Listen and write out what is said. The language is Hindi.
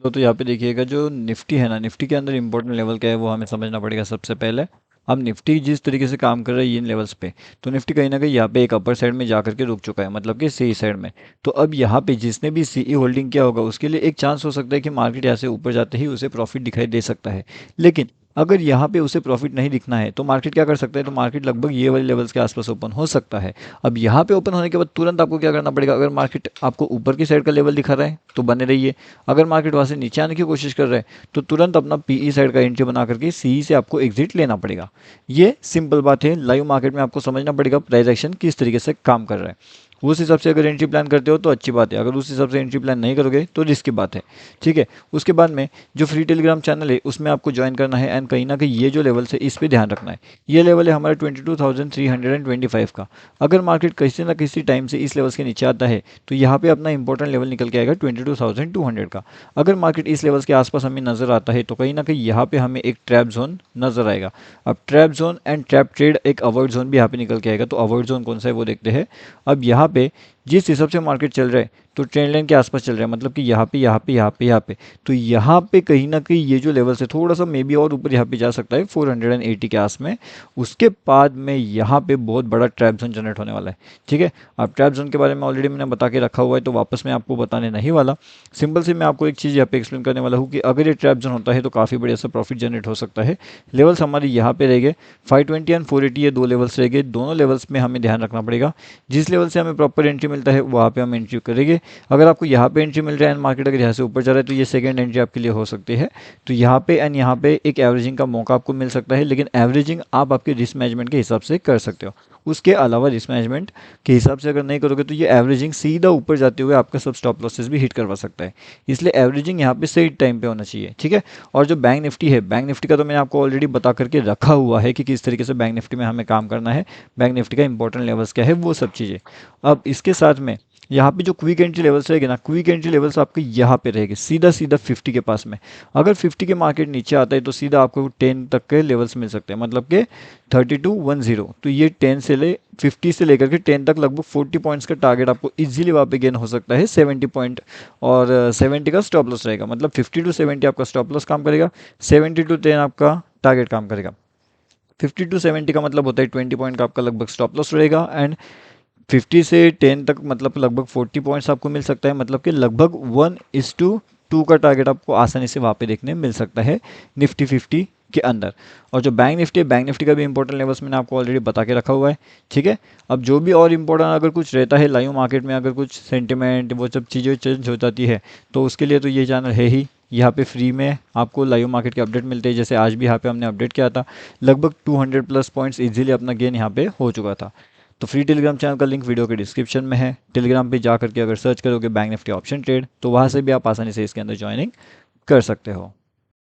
तो यहाँ पे देखिएगा जो निफ्टी है ना, निफ्टी के अंदर इंपॉर्टेंट लेवल क्या है वो हमें समझना पड़ेगा सबसे पहले। अब निफ्टी जिस तरीके से काम कर रहा है इन लेवल्स पे, तो निफ्टी कहीं ना कहीं यहाँ पे एक अपर साइड में जा करके रुक चुका है, मतलब कि सी साइड में। तो अब यहाँ पे जिसने भी सीई होल्डिंग किया होगा उसके लिए एक चांस हो सकता है कि मार्केट यहाँ से ऊपर जाते ही उसे प्रॉफिट दिखाई दे सकता है। लेकिन अगर यहाँ पे उसे प्रॉफिट नहीं दिखना है तो मार्केट क्या कर सकता है, तो मार्केट लगभग ये वाले लेवल्स के आसपास ओपन हो सकता है। अब यहाँ पे ओपन होने के बाद तुरंत आपको क्या करना पड़ेगा, अगर मार्केट आपको ऊपर की साइड का लेवल दिखा रहा है तो बने रहिए। अगर मार्केट वहाँ से नीचे आने की कोशिश कर रहा है तो तुरंत अपना पीई साइड का एंट्री बना करके सीई से आपको एग्जिट लेना पड़ेगा। ये सिंपल बात है, लाइव मार्केट में आपको समझना पड़ेगा प्राइस एक्शन किस तरीके से काम कर रहा है। उस हिसाब से अगर एंट्री प्लान करते हो तो अच्छी बात है, अगर उस हिसाब से एंट्री प्लान नहीं करोगे तो रिस्क की बात है। ठीक है। उसके बाद में जो फ्री टेलीग्राम चैनल है उसमें आपको ज्वाइन करना है, एंड कहीं ना कहीं ये जो लेवल है इस पर ध्यान रखना है। ये लेवल है हमारा 22,325 का। अगर मार्केट किसी ना किसी टाइम से इस लेवल के नीचे आता है तो यहाँ पे अपना इंपॉर्टेंट लेवल निकल के आएगा 22,200 का। अगर मार्केट इस लेवल के आसपास हमें नजर आता है तो कहीं ना कहीं यहाँ पे हमें एक ट्रैप जोन नजर आएगा। अब trap zone and trap trade एक अवॉइड जोन भी यहाँ पे निकल के आएगा, तो अवॉइड जोन कौन सा है वो देखते हैं। अब यहाँ पे जिस हिसाब से मार्केट चल रहा है तो ट्रेंड लाइन के आसपास चल रहा है, मतलब कि यहाँ पे यहाँ पे यहाँ पे यहाँ पे, तो यहाँ पे कहीं ना कहीं ये जो लेवल है थोड़ा सा मे बी और ऊपर यहाँ पे जा सकता है 480 के आस में। उसके बाद में यहाँ पे बहुत बड़ा ट्रैप जोन जनरेट होने वाला है। ठीक है। अब ट्रैप जोन के बारे में ऑलरेडी मैंने बता के रखा हुआ है तो वापस मैं आपको बताने नहीं वाला। सिंपल से मैं आपको एक चीज़ यहाँ पे एक्सप्लेन करने वाला हूँ कि अगर ये ट्रैप जोन होता है तो काफ़ी बढ़िया सा प्रॉफिट जनरेट हो सकता है। लेवल्स हमारे यहाँ पे रहेंगे 520 एंड 480, ये दो लेवल्स रहेंगे। दोनों लेवल्स में हमें ध्यान रखना पड़ेगा, जिस लेवल से हमें प्रॉपर एंट्री मिलता है वहाँ पे हम एंट्री करेंगे। अगर आपको यहाँ पे एंट्री मिल रहा है एंड मार्केट अगर यहाँ से ऊपर जा रहा है तो ये सेकंड एंट्री आपके लिए हो सकती है। तो यहाँ पे एंड यहाँ पे एक एवरेजिंग का मौका आपको मिल सकता है, लेकिन एवरेजिंग आप आपके रिस्क मैनेजमेंट के हिसाब से कर सकते हो। उसके अलावा रिस्क मैनेजमेंट के हिसाब से अगर नहीं करोगे तो ये एवरेजिंग सीधा ऊपर जाते हुए आपका सब स्टॉप लॉसेस भी हिट करवा सकता है। इसलिए एवरेजिंग यहाँ पे सही टाइम पे होना चाहिए। ठीक है। और जो बैंक निफ्टी है, बैंक निफ्टी का तो मैंने आपको ऑलरेडी बता करके रखा हुआ है कि किस तरीके से बैंक निफ्टी में हमें काम करना है, बैंक निफ्टी का इंपॉर्टेंट लेवल्स क्या है वो सब चीज़ें। अब इसके साथ में यहाँ पे जो क्विक एंट्री लेवल्स रहेंगे ना, क्विक एंट्री लेवल्स आपके यहाँ पे रहेंगे सीधा सीधा 50 के पास में। अगर 50 के मार्केट नीचे आता है तो सीधा आपको 10 तक के लेवल्स मिल सकते हैं, मतलब कि 3210। तो ये 10 से ले 50 से लेकर के 10 तक लगभग 40 पॉइंट्स का टारगेट आपको इजीली वहाँ पे गेन हो सकता है 70 पॉइंट। और 70 का स्टॉप लॉस रहेगा, मतलब 50 टू 70 आपका स्टॉप लॉस काम करेगा, 70 टू 10 आपका टारगेट काम करेगा। 50 टू 70 का मतलब होता है 20 पॉइंट का आपका लगभग स्टॉप लॉस रहेगा, एंड 50 से 10 तक मतलब लगभग 40 पॉइंट्स आपको मिल सकता है, मतलब कि लगभग 1:2 का टारगेट आपको आसानी से वहाँ पे देखने मिल सकता है निफ्टी 50 के अंदर। और जो बैंक निफ्टी है, बैंक निफ्टी का भी इंपॉर्टेंट लेवल्स मैंने आपको ऑलरेडी बता के रखा हुआ है। ठीक है। अब जो भी और इम्पोर्टेंट अगर कुछ रहता है लाइव मार्केट में, अगर कुछ सेंटिमेंट वो सब चीज़ें चेंज हो जाती है तो उसके लिए तो ये चैनल है ही। यहाँ पे फ्री में आपको लाइव मार्केट के अपडेट मिलते हैं, जैसे आज भी यहाँ पे हमने अपडेट किया था, लगभग 200 प्लस पॉइंट्स इजीली अपना गेन यहाँ पे हो चुका था। तो फ्री टेलीग्राम चैनल का लिंक वीडियो के डिस्क्रिप्शन में है। टेलीग्राम पे जा करके अगर सर्च करोगे बैंक निफ्टी ऑप्शन ट्रेड तो वहाँ से भी आप आसानी से इसके अंदर ज्वाइनिंग कर सकते हो।